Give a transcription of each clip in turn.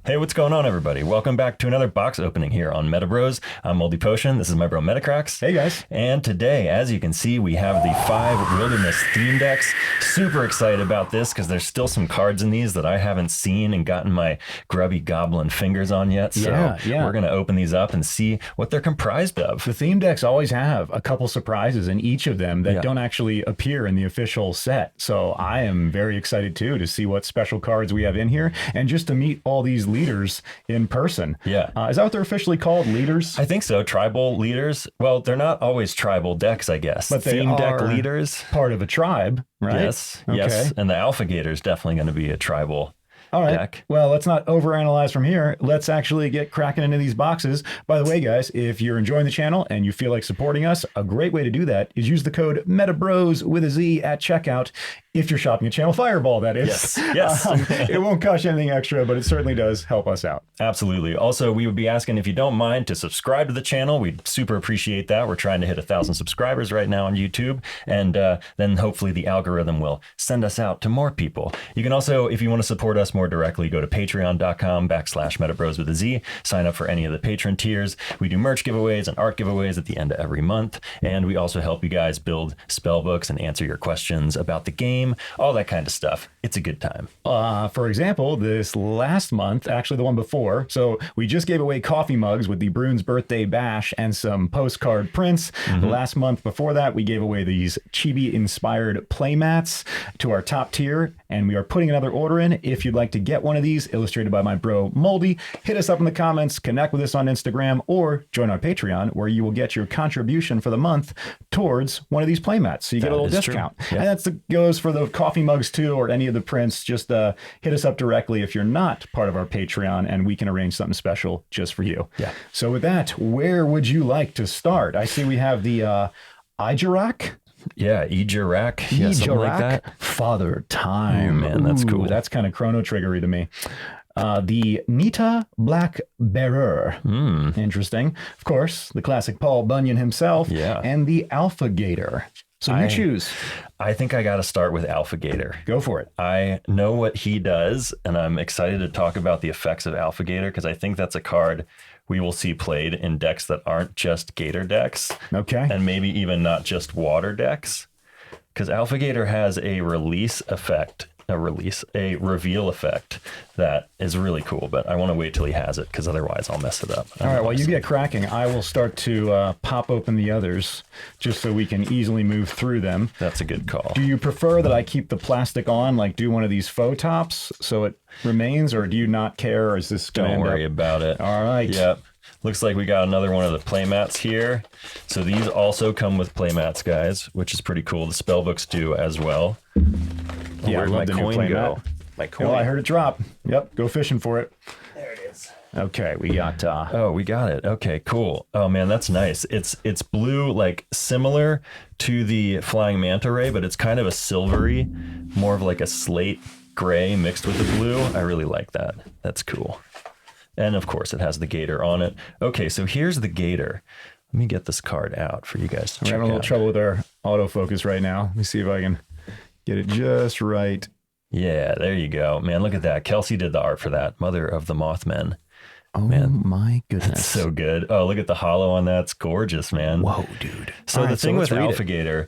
Hey, what's going on, everybody? Welcome back to another box opening here on MetaBroz. I'm Moldy Potion. This is my bro Metacrax. Hey, guys. And today, as you can see, we have the 5 Wilderness theme decks. Super excited about this because there's still some cards in these that I haven't seen and gotten my grubby goblin fingers on yet. So we're going to open these up and see what they're comprised of. The theme decks always have a couple surprises in each of them that don't actually appear in the official set. So I am very excited, too, to see what special cards we have in here and just to meet all these leaders in person. Yeah. Is that what they're officially called, leaders? I think so. Tribal leaders. Well, they're not always tribal decks, I guess. But they theme deck are leaders. Part of a tribe, right? Yes. Okay. Yes. And the Alpha Gator is definitely going to be a tribal All right. deck. Well, let's not overanalyze from here. Let's actually get cracking into these boxes. By the way, guys, if you're enjoying the channel and you feel like supporting us, a great way to do that is use the code MetaBroz with a Z at checkout. If you're shopping at Channel Fireball, that is. Yes. It won't cost you anything extra, but it certainly does help us out. Absolutely. Also, we would be asking if you don't mind to subscribe to the channel. We'd super appreciate that. We're trying to hit 1,000 subscribers right now on YouTube. And then hopefully the algorithm will send us out to more people. You can also, if you want to support us more directly, go to patreon.com/MetaBroz with a Z. Sign up for any of the patron tiers. We do merch giveaways and art giveaways at the end of every month. And we also help you guys build spell books and answer your questions about the game, all that kind of stuff. It's a good time. For example, this last month, actually the one before, so we just gave away coffee mugs with the Bruins birthday bash and some postcard prints. Last month before that, we gave away these chibi-inspired playmats to our top tier, and we are putting another order in. If you'd like to get one of these illustrated by my bro Moldy, hit us up in the comments, connect with us on Instagram, or join our Patreon, where you will get your contribution for the month towards one of these playmats. So you get a little discount. Yeah. And that goes for the coffee mugs too, or any of the prints. Just hit us up directly if you're not part of our Patreon, and we can arrange something special just for you. Yeah. So with that, where would you like to start? I see we have the Egyrak. Yeah, Egyrak. Yeah, something like that. Father Time. Ooh, man, that's cool. That's kind of Chrono Triggery to me. The Anita Black Bear. Interesting. Of course, the classic Paul Bunyan himself. Yeah. And the Alpha Gator. So you choose. I think I got to start with Alpha Gator. Go for it. I know what he does, and I'm excited to talk about the effects of Alpha Gator because I think that's a card we will see played in decks that aren't just Gator decks. Okay. And maybe even not just water decks. Because Alpha Gator has a a reveal effect that is really cool, but I want to wait till he has it because otherwise I'll mess it up. All right, while you get cracking, I will start to pop open the others just so we can easily move through them. That's a good call. Do you prefer that I keep the plastic on, like do one of these faux tops so it remains, or do you not care, or is this going to Don't worry about it. All right. Yep. Looks like we got another one of the playmats here. So these also come with playmats, guys, which is pretty cool. The spellbooks do as well. Yeah, where'd I my love the new coin playmat. go? My coin. Well, I heard it drop. Yep, go fishing for it. There it is. Okay, we got... Oh, we got it. Okay, cool. Oh man, that's nice. It's blue, like similar to the flying manta ray, but it's kind of a silvery, more of like a slate gray mixed with the blue. I really like that. That's cool. And of course, it has the Gator on it. Okay, so here's the Gator. Let me get this card out for you guys to check out. We're having a little trouble with our autofocus right now. Let me see if I can get it just right. Yeah, there you go. Man, look at that. Kelsey did the art for that. Mother of the Mothmen. Oh, man, my goodness. That's so good. Oh, look at the hollow on that. It's gorgeous, man. Whoa, dude. So the thing with Alpha Gator,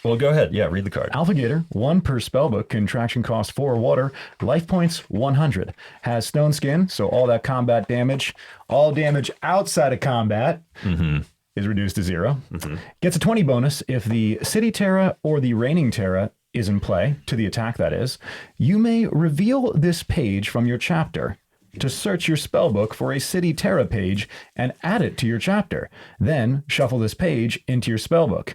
well, go ahead. Yeah, read the card. Alpha Gator, 1 per spellbook, contraction cost 4 water, life points 100. Has stone skin, so all that combat damage, all damage outside of combat is reduced to 0. Gets a 20 bonus if the City Terra or the Reigning Terra is in play, to the attack that is. You may reveal this page from your chapter to search your spellbook for a City Terra page and add it to your chapter. Then shuffle this page into your spellbook.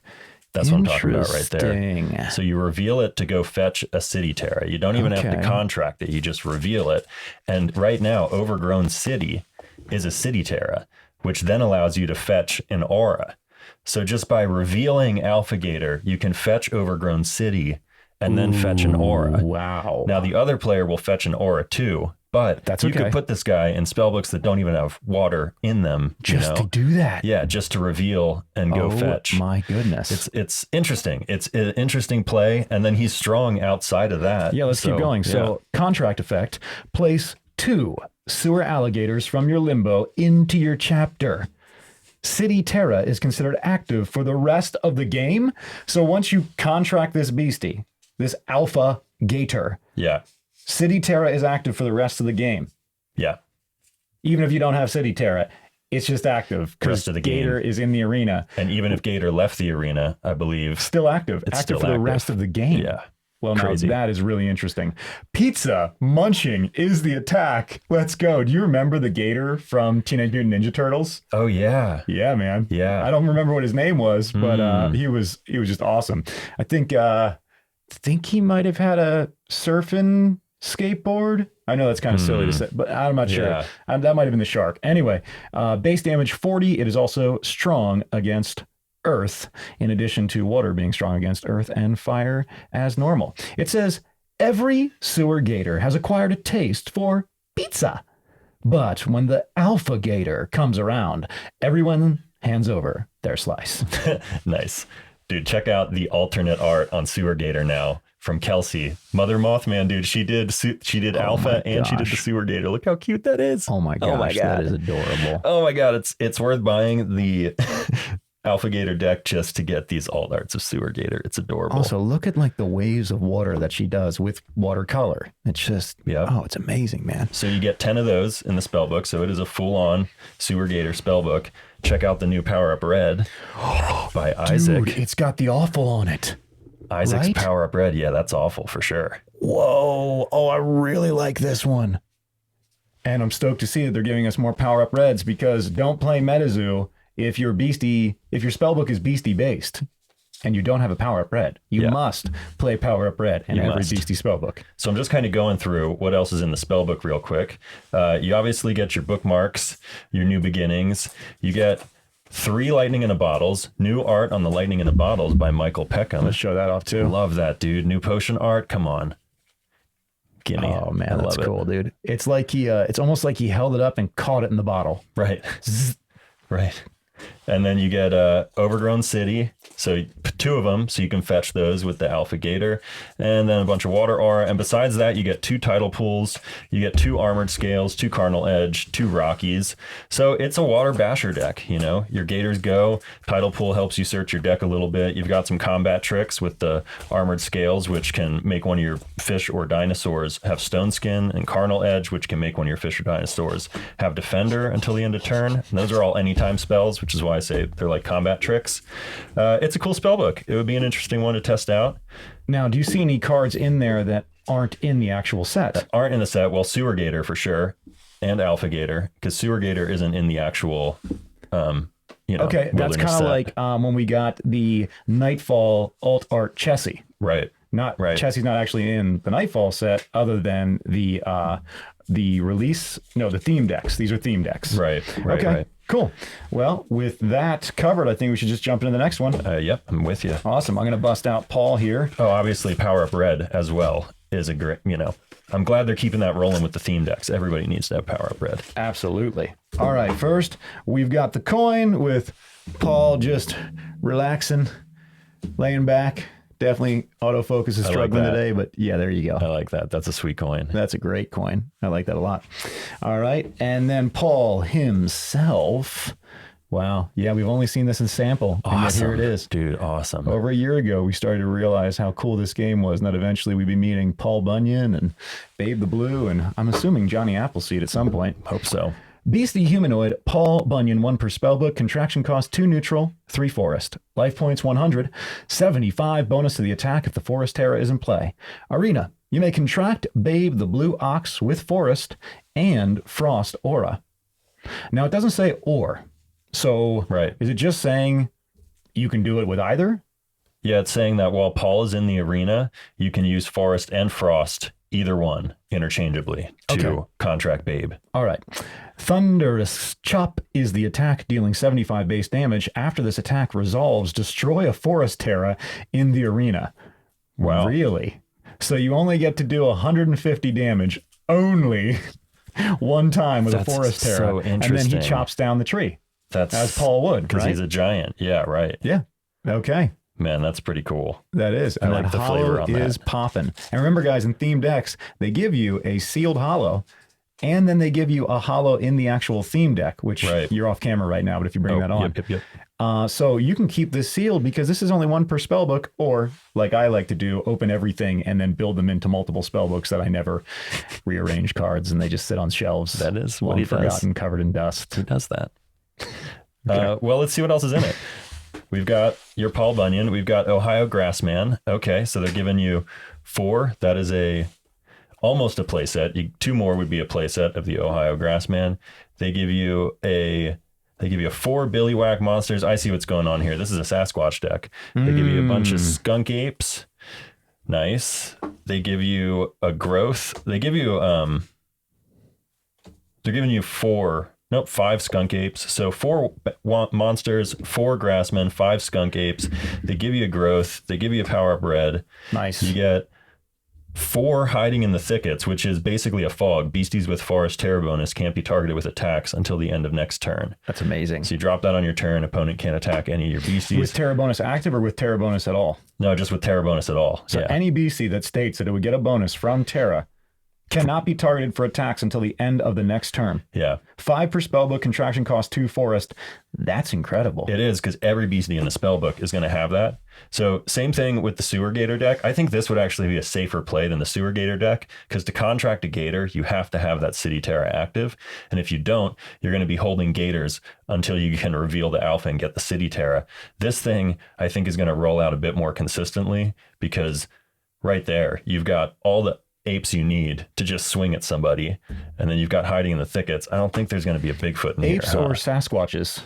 That's what I'm talking about right there. So you reveal it to go fetch a City Terra. You don't even have to contract it. You just reveal it. And right now, Overgrown City is a City Terra, which then allows you to fetch an aura. So just by revealing Alpha Gator, you can fetch Overgrown City and then fetch an aura. Wow. Now the other player will fetch an aura too, but that's you could put this guy in spellbooks that don't even have water in them. Just to do that. Yeah, just to reveal and go fetch. My goodness. It's interesting. It's an interesting play, and then he's strong outside of that. Yeah, let's keep going. So contract effect, place 2 sewer alligators from your limbo into your chapter. City Terra is considered active for the rest of the game. So once you contract this beastie, this alpha gator, Yeah. City Terra is active for the rest of the game. Yeah. Even if you don't have City Terra, it's just active because Rest of the game. Gator is in the arena. And even if Gator left the arena, I believe. Still active. It's Active still for the active. rest of the game. Yeah. Well, now Crazy. that is really interesting. Pizza munching is the attack. Let's go. Do you remember the Gator from Teenage Mutant Ninja Turtles? Oh, yeah. Yeah, man. Yeah. I don't remember what his name was, but he was just awesome. I think he might have had a surfing skateboard. I know that's kind of silly to say, but I'm not sure. Yeah. That might have been the shark. Anyway, base damage 40. It is also strong against earth, in addition to water being strong against earth and fire as normal. It says every sewer gator has acquired a taste for pizza, but when the alpha gator comes around, everyone hands over their slice. Nice. Dude, check out the alternate art on Sewer Gator now from Kelsey. Mother Mothman, dude. She did Alpha and she did the gosh. Sewer Gator. Look how cute that is. Oh my gosh, that is adorable. Oh my God. It's worth buying the Alpha Gator deck just to get these alt arts of Sewer Gator. It's adorable. Also, look at like the waves of water that she does with watercolor. It's just, Yep. oh, it's amazing, man. So you get 10 of those in the spell book. So it is a full-on Sewer Gator spell book. Check out the new Power Up Red by Isaac. Dude, it's got the awful on it. Isaac's right? Power Up Red. Yeah, that's awful for sure. Whoa. Oh, I really like this one. And I'm stoked to see that they're giving us more Power Up Reds because don't play MetaZoo if your spellbook is beastie based and you don't have a Power Up Red. You Yeah. must play Power Up Red in You every must. beastie spellbook. So I'm just kind of going through what else is in the spell book real quick. You obviously get your bookmarks, your new beginnings. You get 3 lightning in a bottles, new art on the lightning in a bottles by Michael Peckham. Let's show that off too. Love that, dude. New potion art. Come on. Gimme. Oh man, I that's love it. cool, dude. It's like it's almost like he held it up and caught it in the bottle. Right. Right. And then you get Overgrown City. So 2 of them, so you can fetch those with the Alpha Gator. And then a bunch of water aura. And besides that, you get 2 title pools. You get 2 armored scales, 2 cardinal edge, 2 Rockies. So it's a water basher deck, you know. Your Gators go. Title pool helps you search your deck a little bit. You've got some combat tricks with the armored scales, which can make one of your fish or dinosaurs have stone skin, and cardinal edge, which can make one of your fish or dinosaurs have defender until the end of turn. And those are all anytime spells, which is why I say they're like combat tricks. It's a cool spell book. It would be an interesting one to test out. Now, do you see any cards in there that aren't in the actual set? Aren't in the set. Well, Sewer Gator for sure, and Alpha Gator, because Sewer Gator isn't in the actual Okay, that's wilderness kind of set. like when we got the Nightfall alt art Chessie. Right. Not Chessie's not actually in the Nightfall set, other than the release. No, the theme decks. These are theme decks. Right. Okay. Right. Cool. Well, with that covered, I think we should just jump into the next one. Yep, I'm with you. Awesome. I'm going to bust out Paul here. Oh, obviously Power Up Red as well is a great, I'm glad they're keeping that rolling with the theme decks. Everybody needs to have Power Up Red. Absolutely. All right. First, we've got the coin with Paul just relaxing, laying back. Definitely autofocus is like struggling that. today, but yeah, there you go. I like that. That's a sweet coin. That's a great coin. I like that a lot. All right. And then Paul himself. Wow. Yeah, we've only seen this in sample. And yet here it is. Dude, awesome. Over a year ago, we started to realize how cool this game was, and that eventually we'd be meeting Paul Bunyan and Babe the Blue, and I'm assuming Johnny Appleseed at some point. Hope so. Beastie Humanoid, Paul Bunyan, 1 per spellbook, contraction cost 2 neutral, 3 forest. Life points 100, 75 bonus to the attack if the Forest Terra is in play. Arena, you may contract Babe the Blue Ox with Forest and Frost Aura. Now, it doesn't say or. So Right. is it just saying you can do it with either? Yeah, it's saying that while Paul is in the arena, you can use Forest and Frost, either one, interchangeably to contract Babe. All right. Thunderous Chop is the attack, dealing 75 base damage. After this attack resolves, destroy a Forest Terra in the arena. Wow. Really? So you only get to do 150 damage only one time with a That's Forest Terra. so and then he interesting. chops down the tree, That's as Paul would, because right? he's a giant. Yeah, right. Yeah. Okay. Man, that's pretty cool. That is. And like that the flavor hollow on that. is popping. And remember, guys, in theme decks, they give you a sealed hollow. And then they give you a holo in the actual theme deck, which you're off camera right now, but if you bring that on. So you can keep this sealed because this is only one per spell book, or like I like to do, open everything and then build them into multiple spell books that I never rearrange cards and they just sit on shelves. That is what he forgotten, covered in dust. He does that. Okay. Well, let's see what else is in it. We've got your Paul Bunyan. We've got Ohio Grassman. Okay, so they're giving you 4. That is almost a playset. 2 more would be a playset of the Ohio Grassman. They give you a 4 Billy Whack monsters. I see what's going on here. This is a Sasquatch deck. They give you a bunch of skunk apes. Nice. They give you a growth. They give you they're giving you 5 skunk apes. So 4 monsters, 4 grassmen, 5 skunk apes. They give you a growth. They give you a power up red. Nice. You get 4 hiding in the thickets, which is basically a fog. Beasties with forest terror bonus can't be targeted with attacks until the end of next turn. That's amazing. So you drop that on your turn. Opponent can't attack any of your beasties. With terror bonus active or with terror bonus at all? No, just with terror bonus at all. So any beastie that states that it would get a bonus from terror cannot be targeted for attacks until the end of the next turn. Yeah. 5 per spellbook, contraction cost 2 forest. That's incredible. It is, because every beastie in the spellbook is going to have that. So same thing with the Sewer Gator deck. I think this would actually be a safer play than the Sewer Gator deck, because to contract a Gator, you have to have that City Terra active. And if you don't, you're going to be holding Gators until you can reveal the alpha and get the City Terra. This thing, I think, is going to roll out a bit more consistently, because right there, you've got all the apes you need to just swing at somebody, and then you've got hiding in the thickets. I don't think there's going to be a Bigfoot in apes here. Or Sasquatches?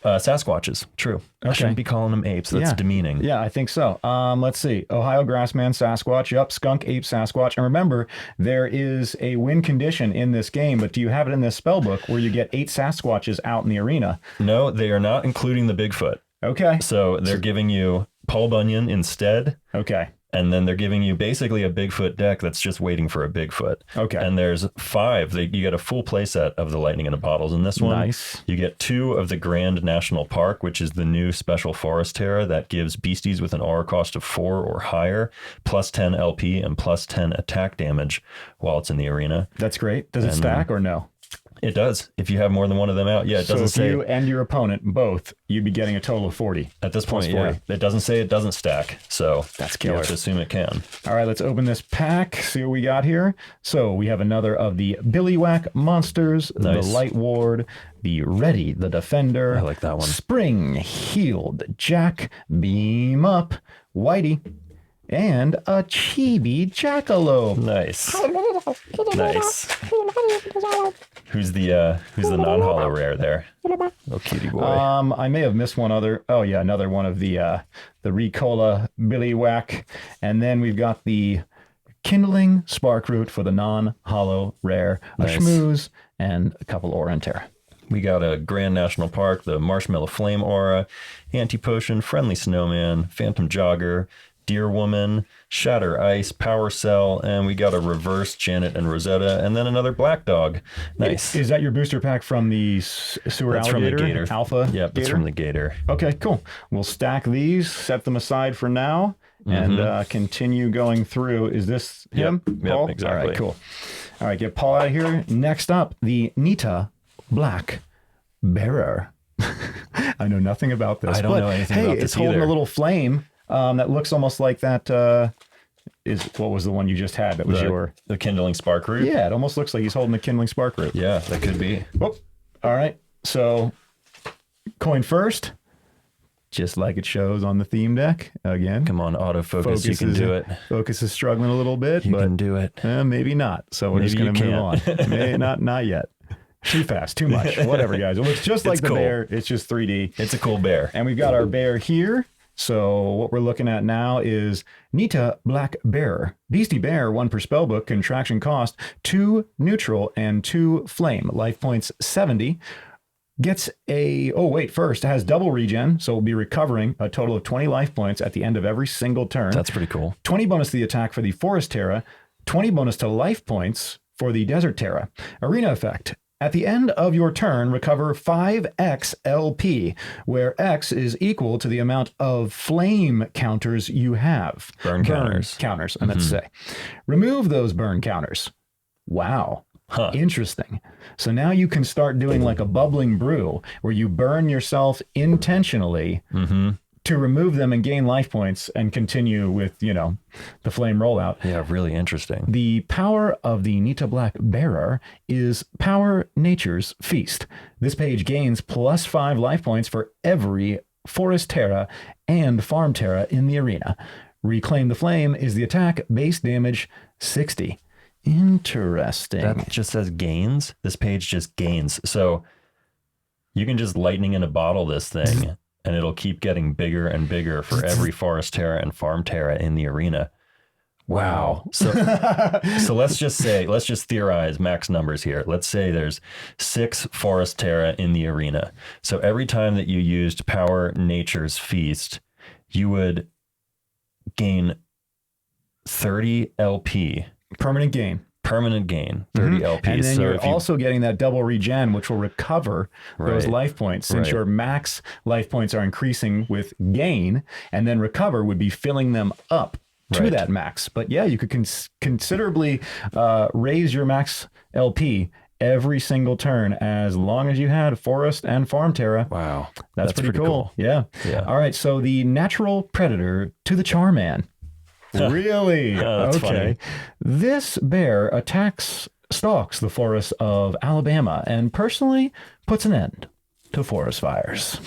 Sasquatches, true. Okay. I shouldn't be calling them apes. That's demeaning. Yeah, I think so. Let's see. Ohio Grassman, Sasquatch. Yep, Skunk, Ape, Sasquatch. And remember, there is a win condition in this game, but do you have it in this spellbook where you get 8 Sasquatches out in the arena? No, they are not including the Bigfoot. Okay. So they're giving you Paul Bunyan instead. Okay. And then they're giving you basically a Bigfoot deck that's just waiting for a Bigfoot. Okay. And there's 5. You get a full playset of the Lightning in the Bottles in this one. Nice. You get 2 of the Grand National Park, which is the new special forest terra that gives beasties with an aura cost of 4 or higher, plus 10 LP and plus 10 attack damage while it's in the arena. That's great. Does it stack or no? It does. If you have more than one of them out, yeah, it doesn't say. So if you and your opponent both, you'd be getting a total of 40. At this point, yeah. It doesn't say it doesn't stack, so that's killer. You have to assume it can. All right, let's open this pack, see what we got here. So we have another of the Billy Whack monsters, the Light Ward, the Ready, the Defender. I like that one. Spring, Healed, Jack, Beam Up, Whitey, and a Chibi Jackalope. Nice. Nice. Who's the non-holo rare there? Oh, cutie boy. I may have missed one other. Oh yeah, another one of the Ricola Billy Whack, and then we've got the Kindling Sparkroot for the non-holo rare, a Schmooze, and a couple Aura and Terra. We got a Grand National Park, the Marshmallow Flame Aura, Anti-Potion, Friendly Snowman, Phantom Jogger, Deer Woman, Shatter Ice, Power Cell, and we got a reverse Janet and Rosetta, and then another Black Dog. Nice. Is that your booster pack from the Sewer That's Alligator? From the Gator. Alpha? Yep, that's from the Gator. Okay, cool. We'll stack these, set them aside for now, and continue going through. Is this him, Paul? Yep, exactly. All right, cool. All right, get Paul out of here. Next up, the Anita Black Bear. I know nothing about this. I don't know anything about this it's holding either. a little flame. That looks almost like that what was the one you just had that was the Kindling Sparkroot? Yeah, it almost looks like he's holding the Kindling Sparkroot. Yeah, that could be. Whoop. All right, so coin first, just like it shows on the theme deck. Again, come on, autofocus, you can do it. Focus is struggling a little bit, but you can do it. Maybe not. So we're just going to move on. Maybe not yet. Too fast, too much. Whatever, guys. It looks just like the bear. It's just 3D. It's a cool bear. And we've got our bear here. So what we're looking at now is Anita Black Bear. Beastie Bear, 1 per spellbook, contraction cost 2 neutral and 2 flame. Life points 70. Gets first it has double regen, so we'll be recovering a total of 20 life points at the end of every single turn. That's pretty cool. 20 bonus to the attack for the Forest Terra, 20 bonus to life points for the Desert Terra. Arena effect. At the end of your turn, recover 5x LP, where X is equal to the amount of flame counters you have. Burn counters. Counters, I meant to say. Remove those burn counters. Wow. Huh. Interesting. So now you can start doing like a bubbling brew where you burn yourself intentionally to remove them and gain life points and continue with, the flame rollout. Yeah, really interesting. The power of the Anita Black Bearer is Power Nature's Feast. This page gains +5 life points for every Forest Terra and Farm Terra in the arena. Reclaim the Flame is the attack, base damage 60. Interesting. That just says gains. This page just gains. So you can just lightning in a bottle this thing, and it'll keep getting bigger and bigger for every Forest Terra and Farm Terra in the arena. Wow. So let's just theorize max numbers here. Let's say there's 6 Forest Terra in the arena. So every time that you used Power Nature's Feast, you would gain 30 LP. Permanent gain. 30 LP. And then you're also getting that double regen, which will recover those life points, since your max life points are increasing with gain, and then recover would be filling them up to that max. But yeah, you could considerably raise your max LP every single turn as long as you had Forest and Farm Terra. Wow. That's pretty cool. Yeah. All right. So the natural predator to the Charman. Really? That's okay. funny. This bear stalks the forests of Alabama and personally puts an end to forest fires.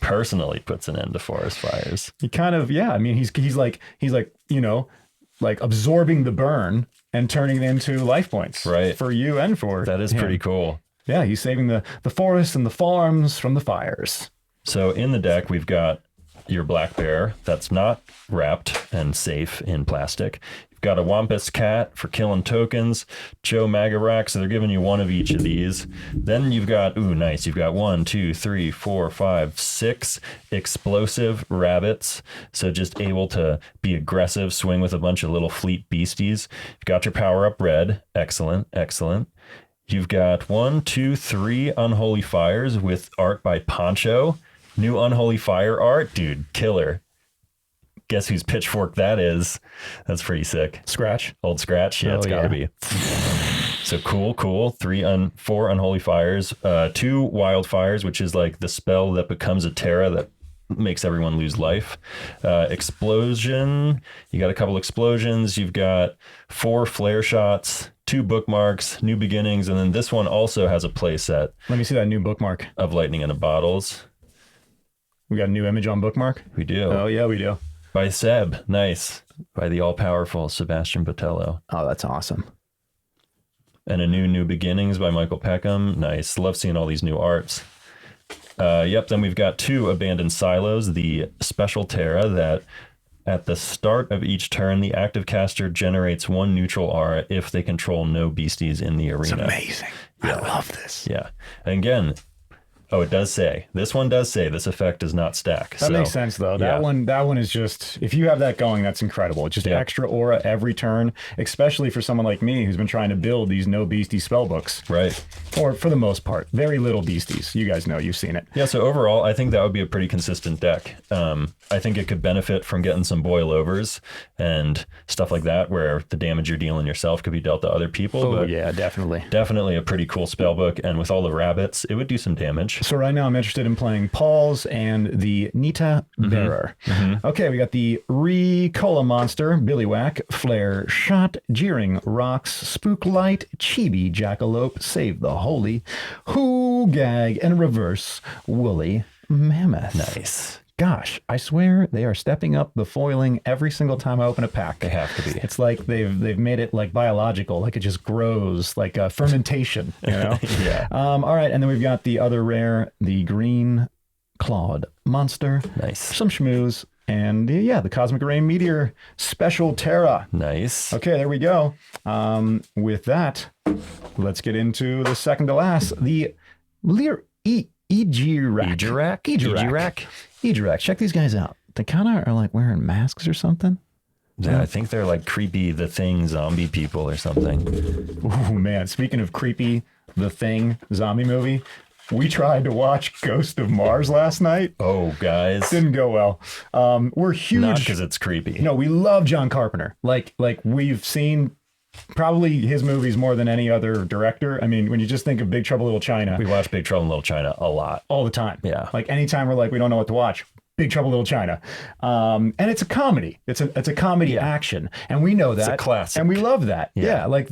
Personally puts an end to forest fires. He kind of, I mean, he's like, like absorbing the burn and turning it into life points for you and for that is him. Pretty cool. Yeah, he's saving the forests and the farms from the fires. So in the deck, we've got your black bear that's not wrapped and safe in plastic. You've got a Wampus cat for killing tokens, Joe Magarak, so they're giving you one of each of these. Then you've got, nice, you've got 1, 2, 3, 4, 5, 6 explosive rabbits, so just able to be aggressive, swing with a bunch of little fleet beasties. You've got your power up red, excellent. You've got 1, 2, 3 unholy fires with art by Poncho. New Unholy Fire art, dude, killer. Guess whose pitchfork that is? That's pretty sick. Scratch. Old Scratch? Yeah, it's gotta be. So cool. 4 Unholy Fires, 2 Wildfires, which is like the spell that becomes a Terra that makes everyone lose life. Explosion, you got a couple explosions. You've got 4 Flare Shots, 2 bookmarks, New Beginnings, and then this one also has a play set. Let me see that new bookmark. Of Lightning in the Bottles. We got a new image on bookmark? We do. Oh, yeah, we do. By Seb. Nice. By the all-powerful Sebastian Botello. Oh, that's awesome. And a New Beginnings by Michael Peckham. Nice. Love seeing all these new arts. Then we've got 2 Abandoned Silos, the special Terra that at the start of each turn, the active caster generates 1 neutral aura if they control no beasties in the arena. It's amazing. Yeah. I love this. Yeah. And again, it does say. This one does say this effect does not stack. That makes sense, though. That one is just, if you have that going, that's incredible. It's just extra aura every turn, especially for someone like me who's been trying to build these no beastie spell books. Right. Or for the most part, very little beasties. You guys know, you've seen it. Yeah, so overall, I think that would be a pretty consistent deck. I think it could benefit from getting some boil overs and stuff like that, where the damage you're dealing yourself could be dealt to other people. Oh, yeah, definitely. Definitely a pretty cool spell book. And with all the rabbits, it would do some damage. So right now I'm interested in playing Paul's and the Nita Bearer. Okay, we got the Ricola Monster, Billywhack, Flare Shot, Jeering Rocks, Spook Light, Chibi Jackalope, Save the Holy, Who Gag, and Reverse Woolly Mammoth. Nice. Gosh, I swear they are stepping up the foiling every single time I open a pack. They have to be. It's like they've made it like biological, like it just grows, like a fermentation, Yeah. All right, and then we've got the other rare, the Green Clawed Monster. Nice. Some schmooze, and the Cosmic Ray Meteor Special Terra. Nice. Okay, there we go. With that, let's get into the second to last, the Egyrak. Check these guys out. They kind of are like wearing masks or something. Yeah, I think they're like creepy The Thing zombie people or something. Oh man, speaking of creepy The Thing zombie movie, we tried to watch Ghost of Mars last night. Oh, guys. Didn't go well. We're huge. Not because it's creepy. No, we love John Carpenter. Like we've seen probably his movies more than any other director. I mean, when you just think of Big Trouble in Little China, We watch Big Trouble in Little China a lot. all the time. Yeah. Like anytime we're like, we don't know what to watch. Big Trouble in Little China. And it's a comedy. It's a comedy action. And we know that. It's a classic. And we love that. Yeah. Like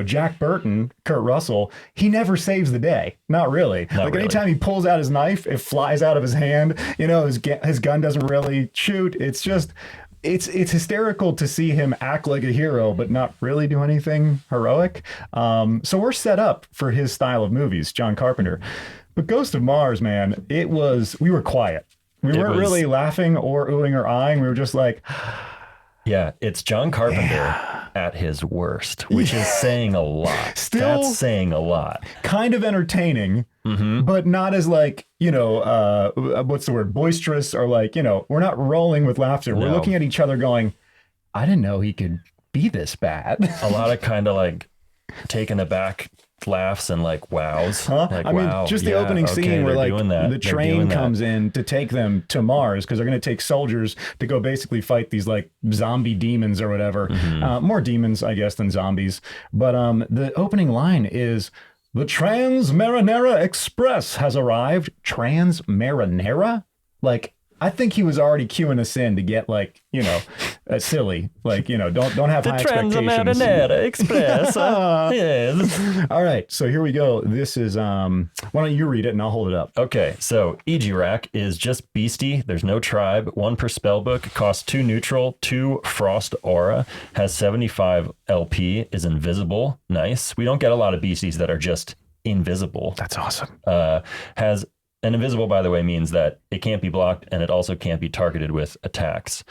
Jack Burton, Kurt Russell, he never saves the day. Not really. Not really. Anytime he pulls out his knife, it flies out of his hand. His gun doesn't really shoot. It's just it's hysterical to see him act like a hero, but not really do anything heroic. So we're set up for his style of movies, John Carpenter. But Ghost of Mars, man, we were quiet. We weren't really laughing or oohing or eyeing. We were just like, yeah, it's John Carpenter at his worst, which is saying a lot. That's saying a lot. Kind of entertaining, but not as like, what's the word? Boisterous, or like, we're not rolling with laughter. We're looking at each other going, I didn't know he could be this bad. A lot of kind of like taken aback laughs and like wows. Like, wow, just the opening scene where like the train comes in to take them to Mars because they're going to take soldiers to go basically fight these like zombie demons or whatever. More demons, I guess, than zombies. But the opening line is, "The Trans-Marinera Express has arrived." Trans-Marinera? Like, I think he was already queuing us in to get like, silly. Like, don't have high expectations. The Trans-Marinera Express. Yes. All right, so here we go. This is why don't you read it and I'll hold it up. Okay, so Egyrak is just beastie. There's no tribe. 1 per spell book. Costs 2 neutral. 2 frost aura. Has 75 LP. Is invisible. Nice. We don't get a lot of beasties that are just invisible. That's awesome. And invisible, by the way, means that it can't be blocked and it also can't be targeted with attacks.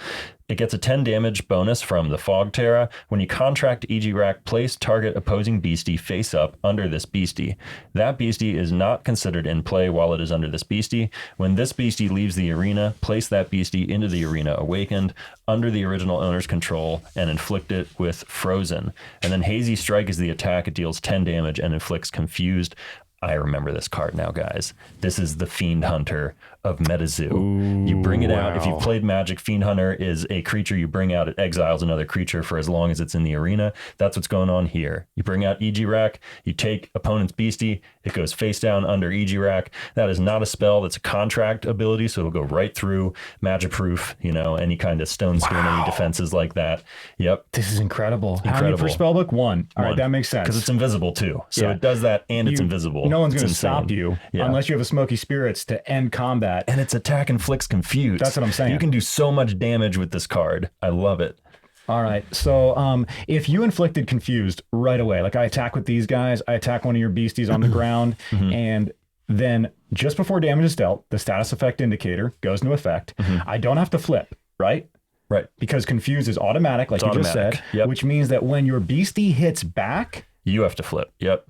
It gets a 10 damage bonus from the Fog Terra. When you contract Egyrak, place target opposing beastie face up under this beastie. That beastie is not considered in play while it is under this beastie. When this beastie leaves the arena, place that beastie into the arena awakened under the original owner's control and inflict it with Frozen. And then Hazy Strike is the attack. It deals 10 damage and inflicts Confused. I remember this card now, guys. This is the Fiend Hunter of MetaZoo. Ooh, you bring it out. If you've played Magic, Fiend Hunter is a creature you bring out. It exiles another creature for as long as it's in the arena. That's what's going on here. You bring out Egyrak. You take opponent's beastie. It goes face down under Egyrak. That is not a spell. That's a contract ability, so it'll go right through Magic Proof, any kind of stone skin, any defenses like that. Yep. This is incredible. How many per spellbook? 1. All right, that makes sense. Because it's invisible too. So it does that and it's invisible. No one's going to stop you unless you have a Smoky Spirits to end combat. And its attack inflicts Confused. That's what I'm saying. You can do so much damage with this card. I love it. All right. So if you inflicted Confused right away, like I attack with these guys, I attack one of your beasties on the ground, and then just before damage is dealt, the status effect indicator goes into effect. I don't have to flip, right? Right. Because Confused is automatic, like you just said, which means that when your beastie hits back, you have to flip. Yep.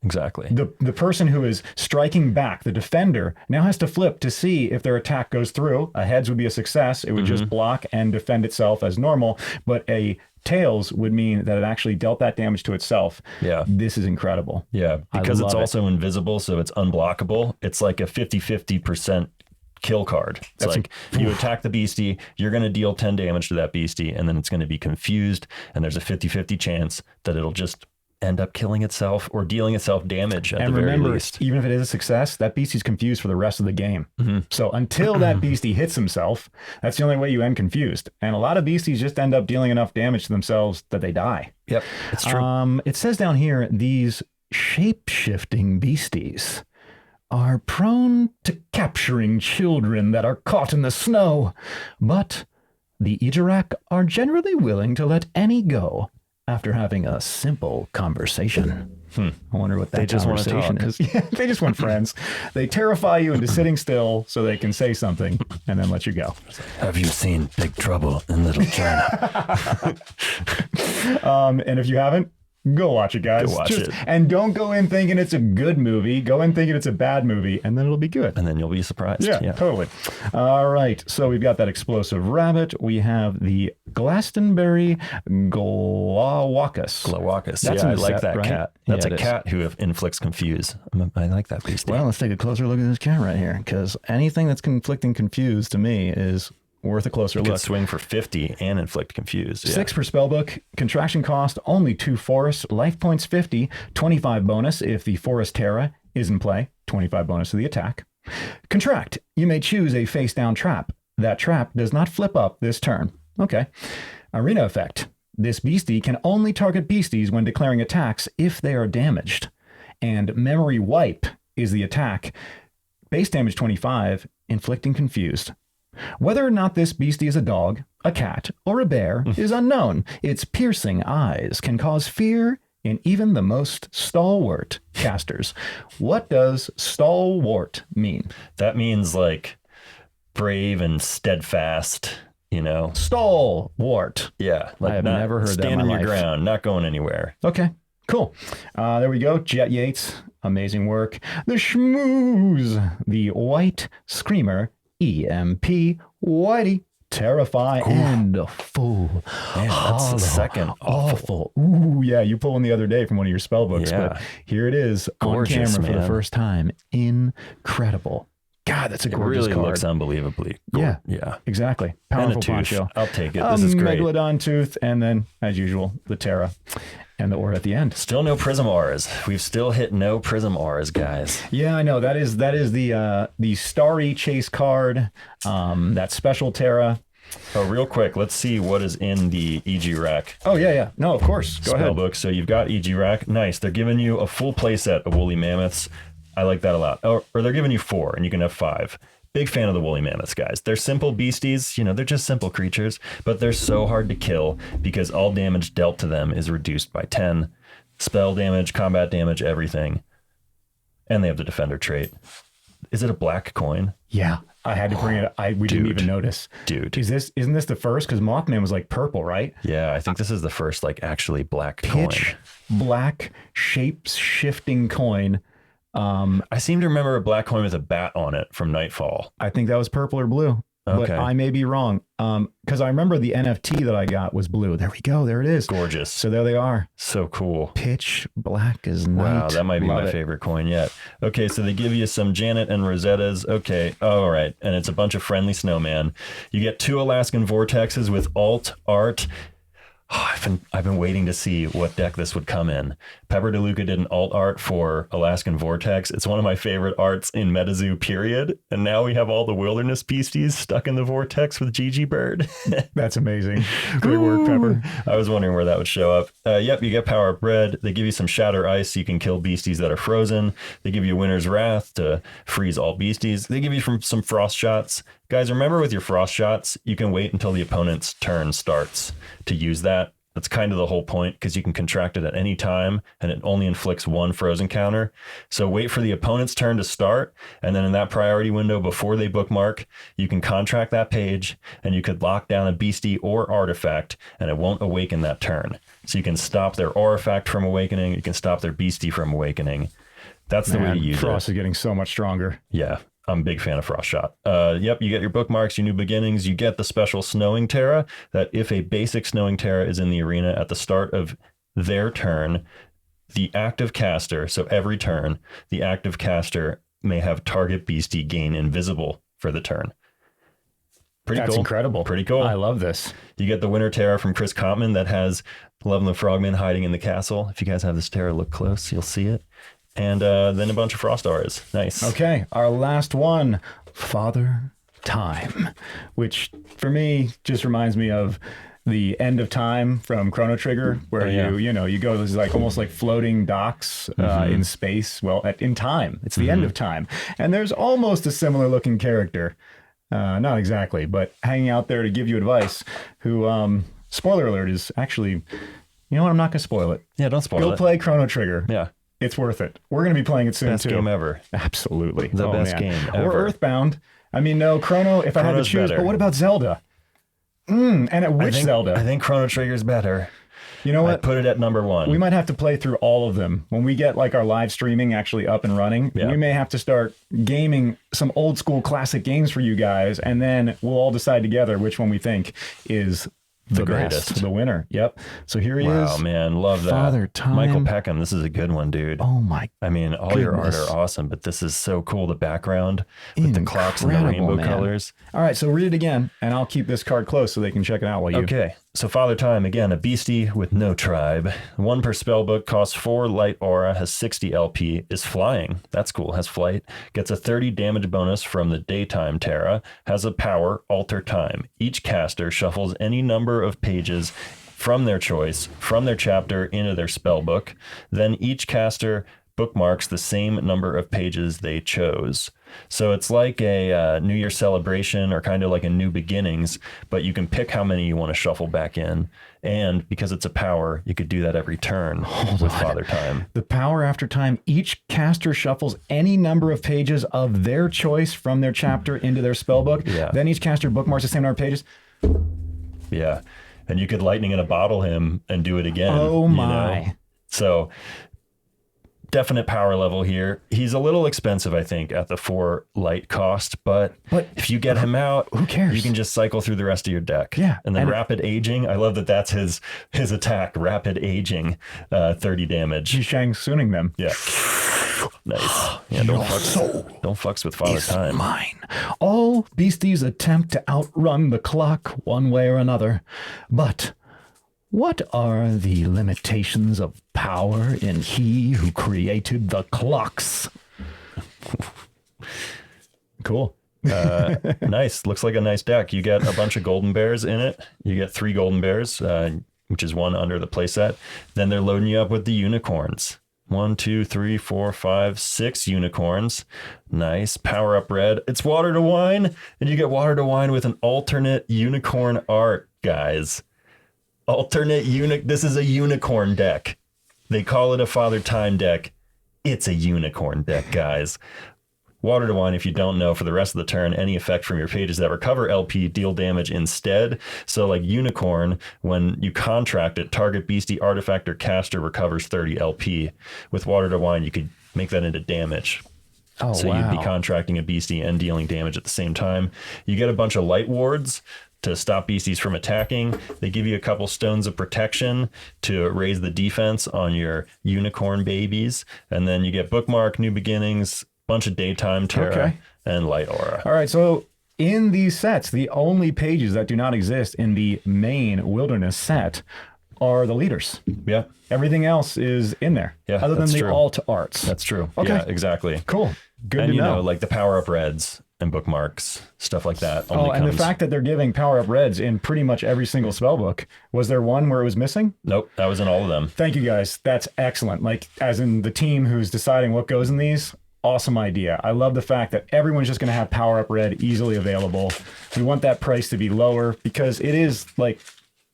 Exactly. The person who is striking back, the defender, now has to flip to see if their attack goes through. A heads would be a success. It would just block and defend itself as normal. But a tails would mean that it actually dealt that damage to itself. Yeah. This is incredible. Yeah. Because it's also invisible, so it's unblockable. It's like a 50-50% kill card. It's like you attack the beastie, you're going to deal 10 damage to that beastie, and then it's going to be confused. And there's a 50-50 chance that it'll just end up killing itself or dealing itself damage at the very least. Even if it is a success, that beastie's confused for the rest of the game. So until that beastie hits himself, that's the only way you end confused. And a lot of beasties just end up dealing enough damage to themselves that they die. Yep, it's true. It says down here, these shape-shifting beasties are prone to capturing children that are caught in the snow, but the Egyrak are generally willing to let any go after having a simple conversation. I wonder what that conversation is. Yeah, they just want friends. They terrify you into sitting still so they can say something and then let you go. Have you seen Big Trouble in Little China? And if you haven't, go watch it, guys. Go watch it. And don't go in thinking it's a good movie. Go in thinking it's a bad movie, and then it'll be good. And then you'll be surprised. Yeah, totally. All right. So we've got that explosive rabbit. We have the Glastonbury Glowacus. That's I like that cat. That's a cat who inflicts confuse. I like that beast. Well, let's take a closer look at this cat right here, because anything that's inflicting confuse to me is worth a closer Could look. swing for 50 and inflict confused. Yeah. 6 per spellbook. Contraction cost only 2 forest. Life points 50. 25 bonus if the Forest Terra is in play. 25 bonus to the attack. Contract. You may choose a face down trap. That trap does not flip up this turn. Okay. Arena effect. This beastie can only target beasties when declaring attacks if they are damaged. And memory wipe is the attack. Base damage 25, inflicting confused. Whether or not this beastie is a dog, a cat, or a bear is unknown. Its piercing eyes can cause fear in even the most stalwart casters. What does stalwart mean? That means like brave and steadfast, you know? Stalwart. Yeah. Like I have never heard that in standing my your life. ground, not going anywhere. Okay, cool. There we go. Jet Yates, amazing work. The Schmooze, the White Screamer, EMP, Whitey, Terrify, and Full. Man, that's the second Awful. Ooh, yeah, you pulled one the other day from one of your spell books, Yeah. but here it is Gorgeous, on camera for the man. first time. Incredible. God, that's a It gorgeous really card. looks unbulleivably Yeah. Yeah. Exactly. And a Powerful tooth. poncho. I'll take it. This is great. Megalodon tooth, and then, as usual, the Terra and the Aura at the end. Still no prism auras. We've still hit no prism auras, guys. Yeah, I know. That is the Starry Chase card, that special Terra. Oh, real quick, let's see what is in the Egyrak Oh, yeah. No, of course. Go ahead. spellbook. So you've got Egyrak. Nice. They're giving you a full playset of woolly mammoths. I like that a lot. Or they're giving you 4, and you can have 5. Big fan of the woolly mammoths, guys. They're simple beasties. You know, they're just simple creatures, but they're so hard to kill because all damage dealt to them is reduced by 10. Spell damage, combat damage, everything. And they have the defender trait. Is it a black coin? Yeah, I had to bring it. We didn't even notice. Dude. Isn't this the first? Because Mothman was like purple, right? Yeah, I think this is the first like actually black Pitch coin. black shapes shifting coin. I seem to remember a black coin with a bat on it from Nightfall. I think that was purple or blue. But Okay. I may be wrong. Because I remember the NFT that I got was blue. There we go. There it is. Gorgeous. So there they are. So cool. Pitch black as night. Wow, that might be Love my it. favorite coin yet. Okay, so they give you some Janet and Rosettas. Okay, all right. And it's a bunch of friendly snowman. You get 2 Alaskan Vortexes with alt art. Oh, I've been waiting to see what deck this would come in. Pepper DeLuca did an alt art for Alaskan Vortex. It's one of my favorite arts in MetaZoo, period. And now we have all the wilderness beasties stuck in the vortex with Gigi Bird. That's amazing. Great work, Pepper. I was wondering where that would show up. Yep, you get Power of Bread. They give you some Shatter Ice so you can kill beasties that are frozen. They give you Winter's Wrath to freeze all beasties. They give you some Frost Shots. Guys, remember with your Frost Shots, you can wait until the opponent's turn starts to use that. That's kind of the whole point because you can contract it at any time and it only inflicts 1 frozen counter. So wait for the opponent's turn to start. And then in that priority window before they bookmark, you can contract that page and you could lock down a beastie or artifact and it won't awaken that turn. So you can stop their artifact from awakening. You can stop their beastie from awakening. That's the way to use Frost it. is getting so much stronger. Yeah. I'm a big fan of Frost Shot. Yep, you get your bookmarks, your new beginnings. You get the special Snowing Terra that if a basic Snowing Terra is in the arena at the start of their turn, the active caster, so every turn, the active caster may have target beastie gain invisible for the turn. Pretty That's cool. incredible. Pretty cool. I love this. You get the Winter Terra from Chris Compton that has Love the Frogman hiding in the castle. If you guys have this Terra, look close, you'll see it. And then a bunch of Frost Auras. Nice. Okay, our last one, Father Time, which for me just reminds me of the End of Time from Chrono Trigger, where you go these like almost like floating docks in space. Well, in time, it's the end of time, and there's almost a similar looking character, not exactly, but hanging out there to give you advice. Who, spoiler alert, is actually, you know what? I'm not gonna spoil it. Yeah, don't spoil Go it. play Chrono Trigger. Yeah. It's worth it. We're going to be playing it soon, Best too. game ever. Absolutely. The best game Or ever. Earthbound. I mean, no, Chrono, if I had to Chrono's choose. better. But what about Zelda? And which Zelda? I think Chrono Trigger's better. You know I what? put it at number 1. We might have to play through all of them. When we get like our live streaming actually up and running, Yeah. we may have to start gaming some old school classic games for you guys. And then we'll all decide together which one we think is The best, greatest. the winner. Yep. So here he Wow, is. man, love that. Father Time. Michael Peckham, this is a good one, dude. Oh my I mean, all your art goodness. are awesome, but this is so cool. The background with the clocks and the Incredible, rainbow man. colors. All right, so read it again, and I'll keep this card close so they can check it out while you. Okay, so Father Time, again, a beastie with no tribe. 1 per spell book, costs 4 light aura, has 60 LP, is flying. That's cool, has flight. Gets a 30 damage bonus from the daytime Terra, has a power, alter time. Each caster shuffles any number of pages from their choice, from their chapter into their spell book. Then each caster bookmarks the same number of pages they chose. So it's like a New Year celebration or kind of like a new beginnings, but you can pick how many you want to shuffle back in. And because it's a power, you could do that every turn with Father Time. The power after time, each caster shuffles any number of pages of their choice from their chapter into their spell book. Yeah. Then each caster bookmarks the same number of pages. Yeah. And you could lightning in a bottle him and do it again. Oh you my. know? So definite power level here. He's a little expensive, I think, at the 4 light cost, but if you get him out, who cares? You can just cycle through the rest of your deck. Yeah. And then rapid aging. I love that that's his attack, rapid aging, 30 damage. He's Shang Tsuning them. Yeah. Nice. Yeah, don't fucks with Father Time. Mine. All beasties attempt to outrun the clock one way or another. But what are the limitations of power in he who created the clocks? Cool. Nice. Looks like a nice deck. You get a bunch of golden bears in it. You get 3 golden bears, which is 1 under the playset. Then they're loading you up with the unicorns. 1, 2, 3, 4, 5, 6 unicorns. Nice. Power up red. It's water to wine. And you get water to wine with an alternate unicorn art, guys. This is a unicorn deck. They call it a Father Time deck. It's a unicorn deck, guys. Water to wine, if you don't know, for the rest of the turn, any effect from your pages that recover LP deal damage instead. So like unicorn, when you contract it, target beastie, artifact, or caster recovers 30 LP. With water to wine, you could make that into damage. Oh, so wow. you'd be contracting a beastie and dealing damage at the same time. You get a bunch of light wards to stop beasties from attacking. They give you a couple stones of protection to raise the defense on your unicorn babies. And then you get bookmark, new beginnings, bunch of daytime Terra, and light aura. All right, so in these sets, the only pages that do not exist in the main wilderness set are the leaders. Yeah. Everything else is in there, Yeah, other than that's the true. alt arts. That's true. Okay. Yeah, exactly. Cool. Good And to you know. know, like the power up reds and bookmarks, stuff like that. Only And the comes... fact that they're giving power up reds in pretty much every single spell book. Was there one where it was missing? Nope, that was in all of them. Thank you guys. That's excellent. Like, as in the team who's deciding what goes in these. Awesome idea. I love the fact that everyone's just going to have power up red easily available. We want that price to be lower because it is like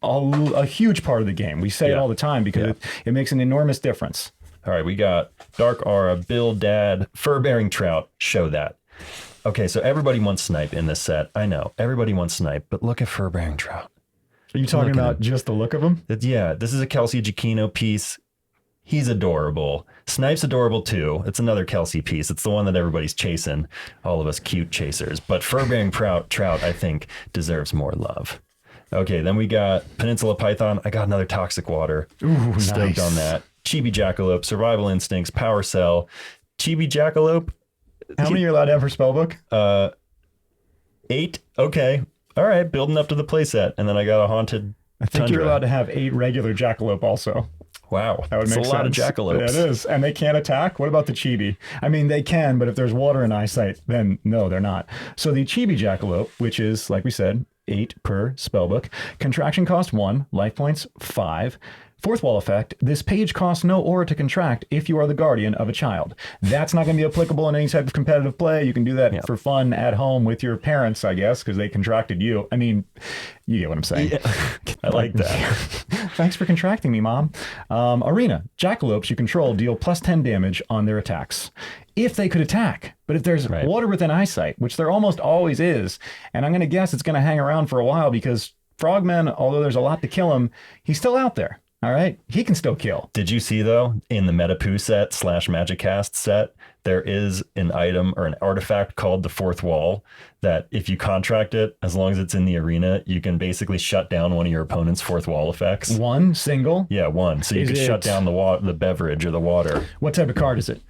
a huge part of the game. We say it all the time because it makes an enormous difference. All right, we got Dark Aura, Bill Dad, Fur-Bearing Trout. Show that. Okay, so everybody wants Snipe in this set. I know, everybody wants Snipe, but look at Fur-Bearing Trout. Are you talking Look at about just the look of him? Yeah, this is a Kelsey Giacchino piece. He's adorable. Snipe's adorable too. It's another Kelsey piece. It's the one that everybody's chasing, all of us cute chasers. But Fur-Bearing Trout, I think, deserves more love. Okay, then we got Peninsula Python. I got another Toxic Water. Ooh, Stoked nice. on that. Chibi Jackalope, Survival Instincts, Power Cell. Chibi Jackalope, How many are you allowed to have per spellbook? 8. Okay. All right, building up to the playset. And then I got a Haunted I think Tundra. you're allowed to have 8 regular jackalope also. Wow, That would that's make a lot of sense. jackalopes. Yeah, it is. And they can't attack? What about the chibi? I mean, they can, but if there's water in eyesight, then no, they're not. So the chibi jackalope, which is, like we said, 8 per spellbook. Contraction cost 1, life points 5. Fourth wall effect, this page costs no aura to contract if you are the guardian of a child. That's not going to be applicable in any type of competitive play. You can do that for fun at home with your parents, I guess, because they contracted you. I mean, you get what I'm saying. Yeah. I like that. Thanks for contracting me, Mom. Arena, jackalopes you control deal plus 10 damage on their attacks. If they could attack, but if there's water within eyesight, which there almost always is, and I'm going to guess it's going to hang around for a while because Frogman, although there's a lot to kill him, he's still out there. All right. He can still kill. Did you see, though, in the MetaPoo set / Magicast set, there is an item or an artifact called the Fourth Wall that if you contract it, as long as it's in the arena, you can basically shut down one of your opponent's fourth wall effects. One single? Yeah, one. So you can shut down the beverage or the water. What type of card is it?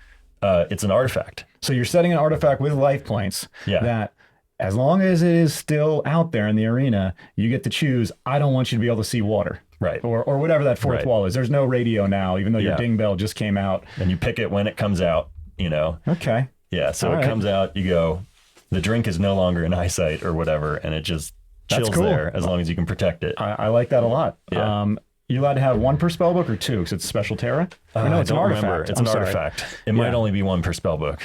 It's an artifact. So you're setting an artifact with life points that as long as it is still out there in the arena, you get to choose, I don't want you to be able to see water. Right. Or whatever that fourth wall is. There's no radio now, even though your ding bell just came out. And you pick it when it comes out, you know. Okay. Yeah, so comes out, you go, the drink is no longer in eyesight or whatever, and it just chills there as long as you can protect it. I like that a lot. Yeah. You allowed to have one per spellbook or two because it's special Terra? No, it's an artifact. It's an artifact. It might only be one per spellbook.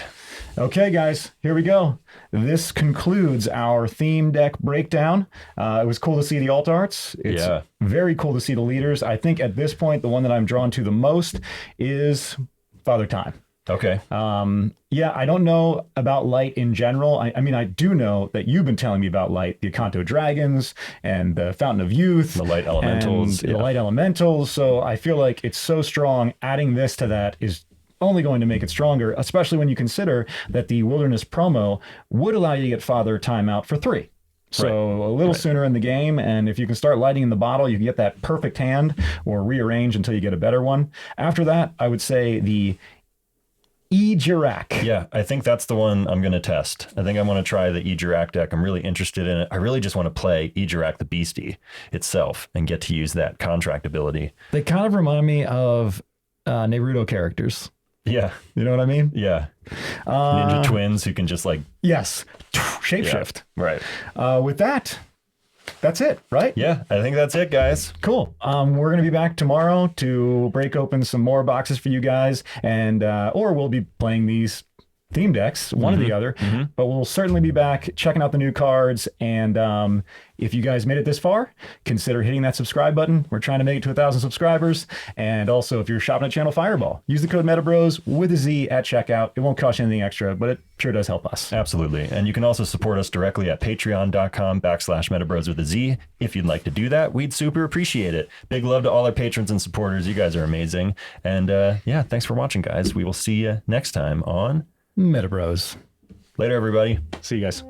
Okay, guys, here we go. This concludes our theme deck breakdown. It was cool to see the alt arts. It's very cool to see the leaders. I think at this point, the one that I'm drawn to the most is Father Time. Okay. Yeah, I don't know about Light in general. I mean, I do know that you've been telling me about Light, the Akanto Dragons and the Fountain of Youth. The Light Elementals. The Light Elementals. So I feel like it's so strong. Adding this to that is only going to make it stronger, especially when you consider that the Wilderness promo would allow you to get Father Time out for 3. So a little sooner in the game, and if you can start lighting in the bottle, you can get that perfect hand or rearrange until you get a better one. After that, I would say the Egyrak. Yeah, I think that's the one I'm going to test. I think I want to try the Egyrak deck. I'm really interested in it. I really just want to play Egyrak the Beastie itself and get to use that contract ability. They kind of remind me of Naruto characters. Yeah. You know what I mean? Yeah. Ninja twins who can just like... Yes. Shapeshift. Yeah, right. With that, that's it, right? Yeah, I think that's it, guys. Cool. We're going to be back tomorrow to break open some more boxes for you guys, and or we'll be playing these theme decks, one or the other, but we'll certainly be back checking out the new cards. And if you guys made it this far, consider hitting that subscribe button. We're trying to make it to 1,000 subscribers. And also, if you're shopping at Channel Fireball, use the code MetaBroz with a Z at checkout. It won't cost you anything extra, but it sure does help us. Absolutely. And you can also support us directly at patreon.com/MetaBroz with a Z. If you'd like to do that, we'd super appreciate it. Big love to all our patrons and supporters. You guys are amazing. And yeah, thanks for watching, guys. We will see you next time on MetaBroz. Later, everybody. See you guys.